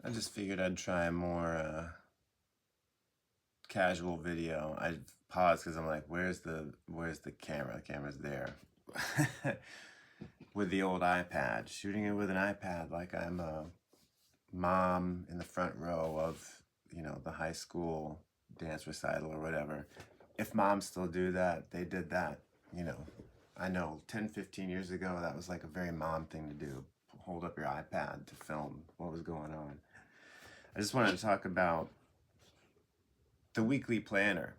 I just figured I'd try a more casual video. I paused because I'm like, where's the camera? The camera's there. With the old iPad, shooting it with an iPad like I'm a mom in the front row of, the high school dance recital or whatever. If moms still do that, they did that, you know. I know 10, 15 years ago, that was like a very mom thing to do. Hold up your iPad to film what was going on. I just wanted to talk about the weekly planner.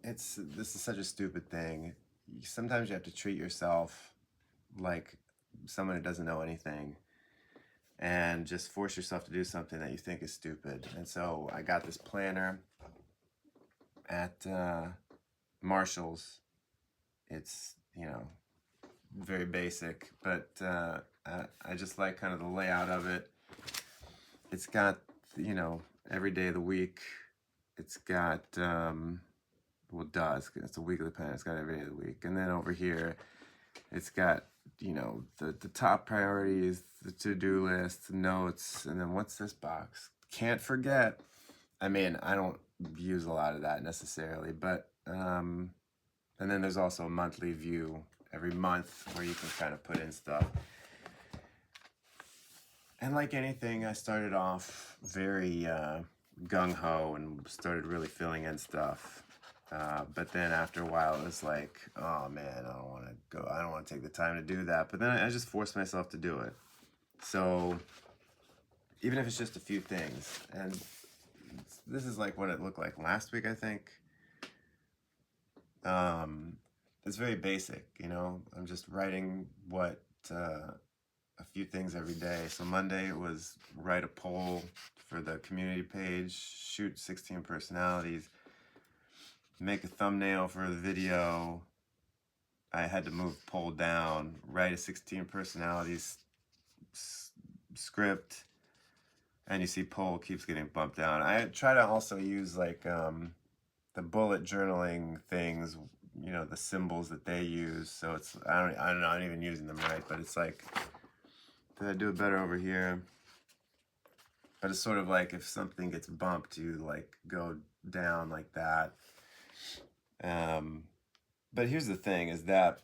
This is such a stupid thing. Sometimes you have to treat yourself like someone who doesn't know anything and just force yourself to do something that you think is stupid. And so I got this planner at Marshall's. It's, very basic, but I just like kind of the layout of it. It's got, every day of the week. It's got, it's a weekly plan. It's got every day of the week. And then over here, it's got, the top priorities, the to-do list, the notes, and then what's this box? Can't forget. I mean, I don't use a lot of that necessarily, but, and then there's also a monthly view every month where you can kind of put in stuff. And like anything, I started off very gung-ho and started really filling in stuff. But then after a while, it was like, oh man, I don't want to go. I don't want to take the time to do that. But then I just forced myself to do it. So even if it's just a few things, and this is like what it looked like last week, I think. It's very basic, I'm just writing a few things every day. So Monday it was write a poll for the community page, shoot 16 personalities, make a thumbnail for the video. I had to move the poll down, write a 16 personalities script, and you see poll keeps getting bumped down. I try to also use like the bullet journaling things, the symbols that they use. So it's, I don't know, I'm not even using them right, but it's like, did I do it better over here? But it's sort of like if something gets bumped, you like go down like that. But here's the thing is that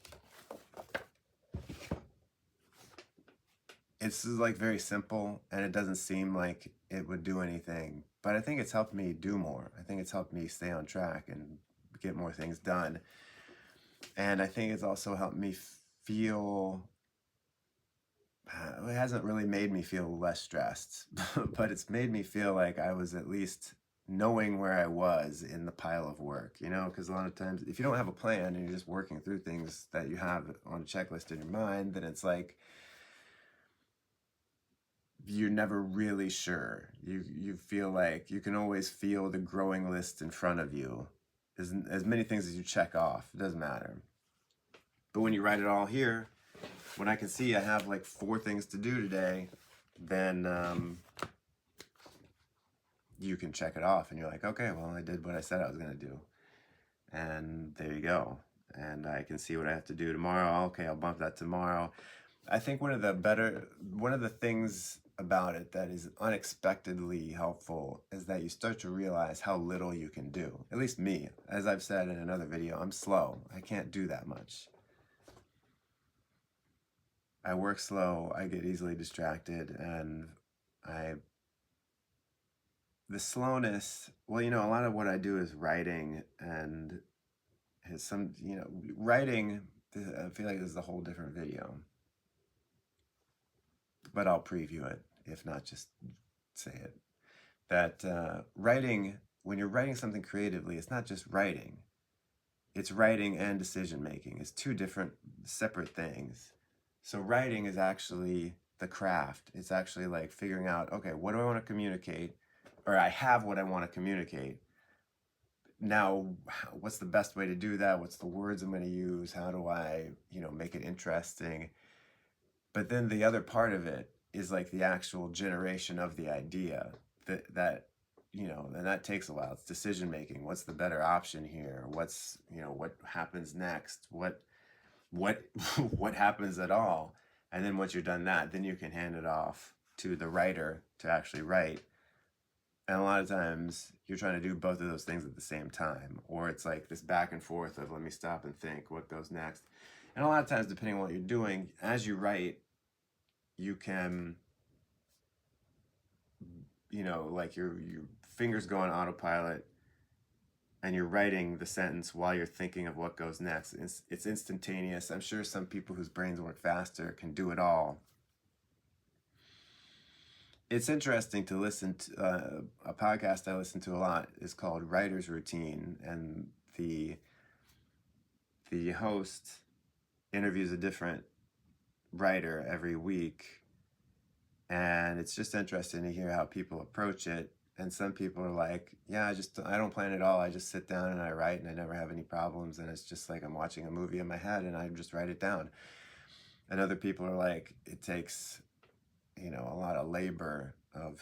it's like very simple and it doesn't seem like it would do anything. But I think it's helped me do more. I think it's helped me stay on track and get more things done. And I think it's also helped me feel, it hasn't really made me feel less stressed, but it's made me feel like I was at least knowing where I was in the pile of work, because a lot of times if you don't have a plan and you're just working through things that you have on a checklist in your mind, then it's like you're never really sure. You feel like you can always feel the growing list in front of you. As many things as you check off, it doesn't matter. But when you write it all here, when I can see I have like 4 things to do today, then you can check it off and you're like, okay, well, I did what I said I was going to do. And there you go. And I can see what I have to do tomorrow. Okay, I'll bump that tomorrow. I think one of the things about it that is unexpectedly helpful is that you start to realize how little you can do. At least me, as I've said in another video, I'm slow. I can't do that much. I work slow, I get easily distracted, and the slowness, well, a lot of what I do is writing, and writing, I feel like this is a whole different video, but I'll preview it, if not just say it. That writing, when you're writing something creatively, it's not just writing. It's writing and decision making. It's 2 different, separate things. So writing is actually the craft. It's actually like figuring out, okay, what do I want to communicate? Or I have what I want to communicate. Now, what's the best way to do that? What's the words I'm going to use? How do I, make it interesting? But then the other part of it is like the actual generation of the idea that and that takes a while. It's decision making. What's the better option here? What's, what happens next? What what happens at all? And then once you're done that, then you can hand it off to the writer to actually write. And a lot of times you're trying to do both of those things at the same time, or it's like this back and forth of let me stop and think what goes next. And a lot of times, depending on what you're doing, as you write, you can, like your fingers go on autopilot and you're writing the sentence while you're thinking of what goes next. It's instantaneous. I'm sure some people whose brains work faster can do it all. It's interesting to listen to a podcast I listen to a lot is called Writer's Routine, and the host interviews a different writer every week, and it's just interesting to hear how people approach it. And some people are like, yeah, I don't plan at all. I just sit down and I write and I never have any problems, and it's just like I'm watching a movie in my head and I just write it down. And other people are like, it takes a lot of labor of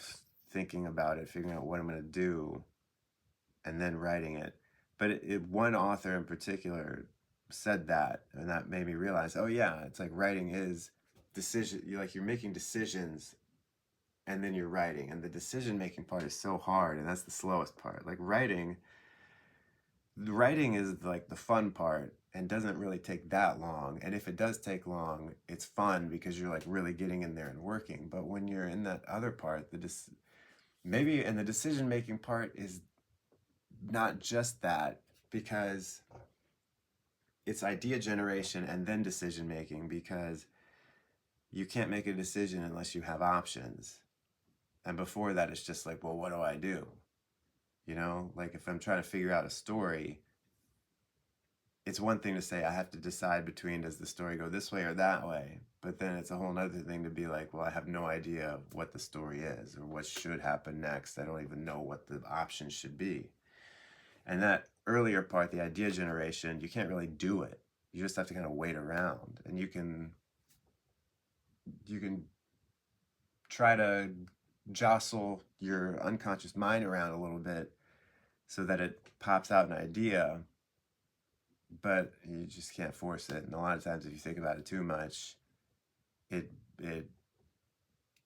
thinking about it, figuring out what I'm going to do, and then writing it. But one author in particular said that, and that made me realize, oh yeah, it's like writing is decision. You're making decisions, and then you're writing, and the decision making part is so hard, and that's the slowest part. Like writing is like the fun part and doesn't really take that long. And if it does take long, it's fun because you're like really getting in there and working. But when you're in that other part, the decision making part is not just that, because it's idea generation and then decision making, because you can't make a decision unless you have options. And before that, it's just like, well, what do I do? Like if I'm trying to figure out a story, it's one thing to say I have to decide between does the story go this way or that way, but then it's a whole other thing to be like, well, I have no idea what the story is or what should happen next. I don't even know what the options should be. And that earlier part, the idea generation, you can't really do it. You just have to kind of wait around, and you can try to jostle your unconscious mind around a little bit so that it pops out an idea, but you just can't force it. And a lot of times if you think about it too much, it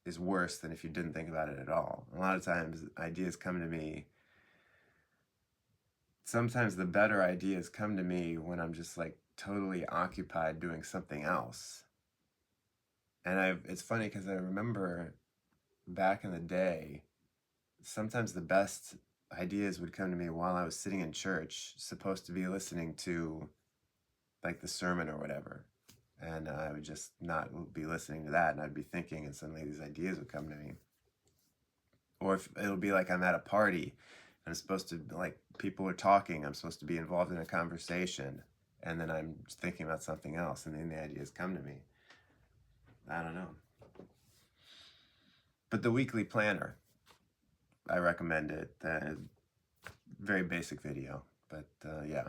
is worse than if you didn't think about it at all. A lot of times ideas come to me. Sometimes the better ideas come to me when I'm just like totally occupied doing something else. And it's funny because I remember back in the day, sometimes the best ideas would come to me while I was sitting in church, supposed to be listening to like the sermon or whatever. And I would just not be listening to that, and I'd be thinking, and suddenly these ideas would come to me. Or if it'll be like I'm at a party, and I'm supposed to, like, people are talking, I'm supposed to be involved in a conversation, and then I'm thinking about something else, and then the ideas come to me. I don't know. But the weekly planner, I recommend it. Very basic video, but yeah.